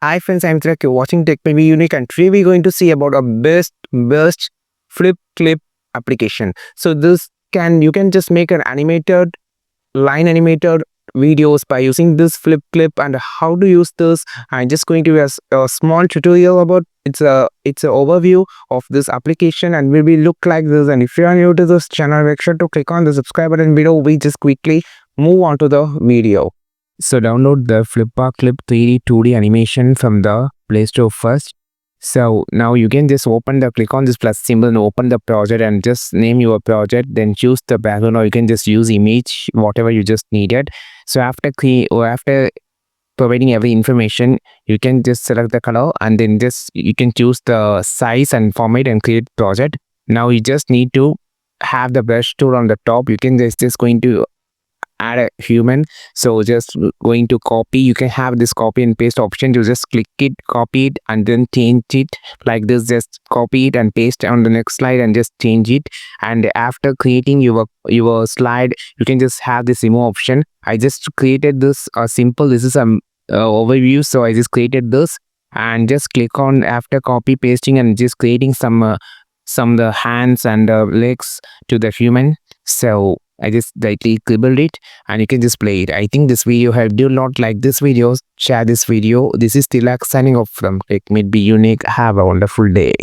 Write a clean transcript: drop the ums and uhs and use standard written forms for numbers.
Hi friends, I'm Trek. You're watching Tech Maybe Unique, and today we're going to see about a best flip clip application. So you can just make an animated videos by using this flip clip. And how to use this, I'm just going to do a small tutorial about it's a overview of this application, and will be look like this. And if you are new to this channel, make sure to click on the subscribe button below. We just quickly move on to the video. So download the flipaclip 3D 2D animation from the Play Store first. So now you can just click on this plus symbol and open the project and just name your project, then choose the background, or you can just use image, whatever you just needed. So after providing every information, you can just select the color, and then you can choose the size and format and create project. Now you just need to have the brush tool on the top. You can just going to add a human. So just going to copy, you can have this copy and paste option. You just click it, copy it, and then change it like this. Just copy it and paste on the next slide and just change it. And after creating your slide, you can just have this remove option. I just created this simple. This is a overview, so I just created this and just click on after copy pasting and just creating some the hands and legs to the human. So I just lightly scribbled it, and you can just play it. I think this video helped you a lot. Like this video, share this video. This is Tilak signing off from Tech Be Unique. Have a wonderful day.